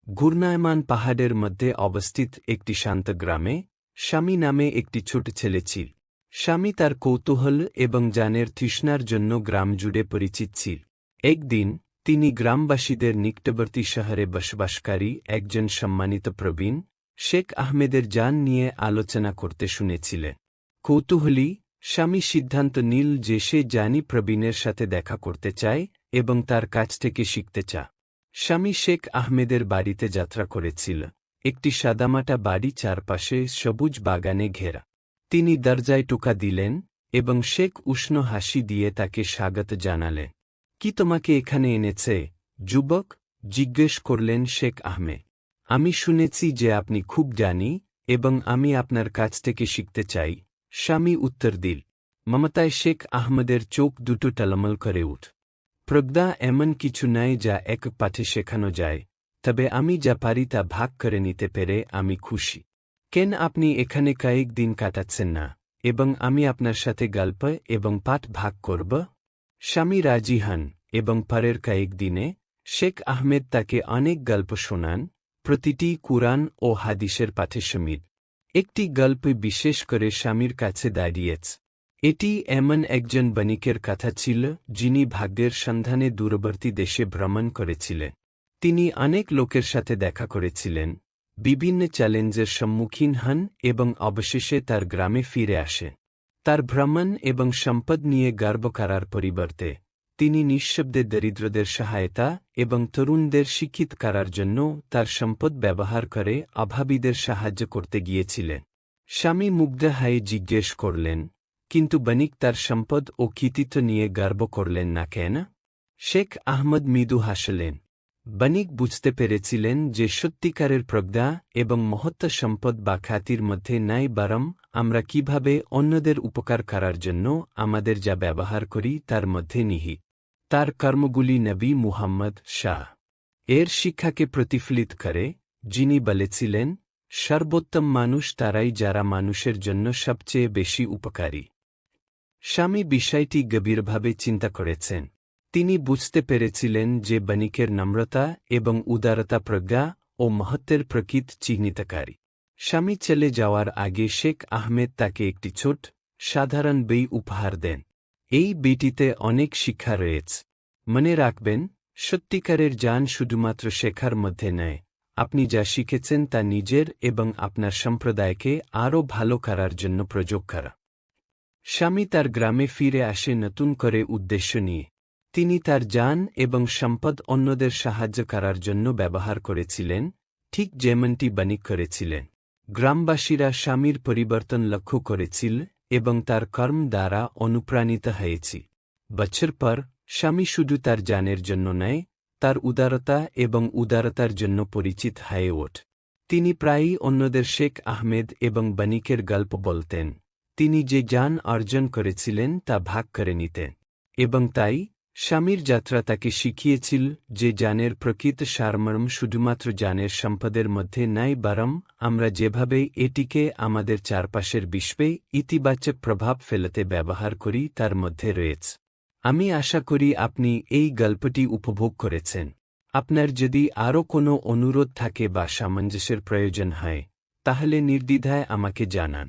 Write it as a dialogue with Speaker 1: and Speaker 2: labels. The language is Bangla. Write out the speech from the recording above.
Speaker 1: ঘূর্ণায়মান পাহাড়ের মধ্যে অবস্থিত একটি শান্ত গ্রামে স্বামী নামে একটি ছোট ছেলে ছিল। স্বামী তার কৌতূহল এবং জ্ঞানের তৃষ্ণার জন্য গ্রাম জুড়ে পরিচিত ছিল। একদিন তিনি গ্রামবাসীদের নিকটবর্তী শহরে বসবাসকারী একজন সম্মানিত প্রবীণ শেখ আহমেদের জ্ঞান নিয়ে আলোচনা করতে শুনেছিলেন। কৌতূহলী স্বামী সিদ্ধান্ত নিল যে সে জ্ঞানী প্রবীণের সাথে দেখা করতে চায় এবং তার কাছ থেকে শিখতে চায়। স্বামী শেখ আহমেদের বাড়িতে যাত্রা করেছিল। একটি সাদামাটা বাড়ি, চারপাশে সবুজ বাগানে ঘেরা। তিনি দরজায় টোকা দিলেন এবং শেখ উষ্ণ হাসি দিয়ে তাকে স্বাগত জানালেন। কি তোমাকে এখানে এনেছে, যুবক? জিজ্ঞেস করলেন শেখ আহমেদ। আমি শুনেছি যে আপনি খুব জ্ঞানী এবং আমি আপনার কাছ থেকে শিখতে চাই, স্বামী উত্তর দিল। মমতায় শেখ আহমেদের চোখ দুটো টলমল করে উঠ। প্রজ্ঞা এমন কিছু নাই যা এক পাঠে শেখানো যায়, তবে আমি যা পারি তা ভাগ করে নিতে পেরে আমি খুশি। কেন আপনি এখানে কয়েক দিন কাটাচ্ছেন না এবং আমি আপনার সাথে গল্প এবং পাঠ ভাগ করব? স্বামী রাজি হন এবং পরের কয়েক দিনে শেখ আহমেদ তাকে অনেক গল্প শোনান, প্রতিটি কুরআন ও হাদিসের পাঠে শামিল। একটি গল্প বিশেষ করে স্বামীর কাছে দাঁড়িয়েছে। এটি এমন একজন বণিকের কথা ছিল যিনি ভাগ্যের সন্ধানে দূরবর্তী দেশে ভ্রমণ করেছিলেন। তিনি অনেক লোকের সাথে দেখা করেছিলেন, বিভিন্ন চ্যালেঞ্জের সম্মুখীন হন এবং অবশেষে তার গ্রামে ফিরে আসেন। তার ভ্রমণ এবং সম্পদ নিয়ে গর্ব করার পরিবর্তে তিনি নিঃশব্দে দরিদ্রদের সহায়তা এবং তরুণদের শিক্ষিত করার জন্য তার সম্পদ ব্যবহার করে অভাবীদের সাহায্য করতে গিয়েছিলেন। স্বামী মুগ্ধ হয়ে জিজ্ঞেস করলেন, কিন্তু বণিক তার সম্পদ ও কৃতিত্ব নিয়ে গর্ব করলেন না কেন? শেখ আহমদ মৃদু হাসলেন। বণিক বুঝতে পেরেছিলেন যে সত্যিকারের প্রজ্ঞা এবং মহত্ব সম্পদ বা খ্যাতির মধ্যে নাই, বরং আমরা কিভাবে অন্যদের উপকার করার জন্য আমাদের যা ব্যবহার করি তার মধ্যে নিহিত। তার কর্মগুলি নবী মুহাম্মদ শাহ এর শিক্ষাকে প্রতিফলিত করে, যিনি বলেছিলেন, সর্বোত্তম মানুষ তারাই যারা মানুষের জন্য সবচেয়ে বেশি উপকারী। স্বামী বিষয়টি গভীরভাবে চিন্তা করেছেন। তিনি বুঝতে পেরেছিলেন যে বণিকের নম্রতা এবং উদারতা প্রজ্ঞা ও মহত্বের প্রকৃত চিহ্নিতকারী। স্বামী চলে যাওয়ার আগে শেখ আহমেদ তাকে একটি ছোট সাধারণ বই উপহার দেন। এই বইটিতে অনেক শিক্ষা রয়েছে। মনে রাখবেন, সত্যিকারের জ্ঞান শুধুমাত্র শেখার মধ্যে নয়, আপনি যা শিখেছেন তা নিজের এবং আপনার সম্প্রদায়কে আরও ভালো করার জন্য প্রয়োগ করা। স্বামী তার গ্রামে ফিরে আসে নতুন করে উদ্দেশ্য নিয়ে। তিনি তার জ্ঞান এবং সম্পদ অন্যদের সাহায্য করার জন্য ব্যবহার করেছিলেন, ঠিক যেমনটি বণিক করেছিলেন। গ্রামবাসীরা স্বামীর পরিবর্তন লক্ষ্য করেছিল এবং তার কর্ম দ্বারা অনুপ্রাণিত হয়েছে। বছর পর স্বামী শুধু তার জ্ঞানের জন্য নয়, তার উদারতা এবং উদারতার জন্য পরিচিত হয়ে ওঠে। তিনি প্রায়ই অন্যদের শেখ আহমেদ এবং বণিকের গল্প বলতেন। তিনি যে জ্ঞান অর্জন করেছিলেন তা ভাগ করে নিতেন এবং তাই স্বামীর যাত্রা তাকে শিখিয়েছিল যে জ্ঞানের প্রকৃত সারমর্ম শুধুমাত্র জ্ঞানের সম্পদের মধ্যে নাই, বরং আমরা যেভাবে এটিকে আমাদের চারপাশের বিশ্বে ইতিবাচক প্রভাব ফেলতে ব্যবহার করি তার মধ্যে রয়েছে। আমি আশা করি আপনি এই গল্পটি উপভোগ করেছেন। আপনার যদি আরও কোনো অনুরোধ থাকে বা সামঞ্জস্যের প্রয়োজন হয়, তাহলে নির্দ্বিধায় আমাকে জানান।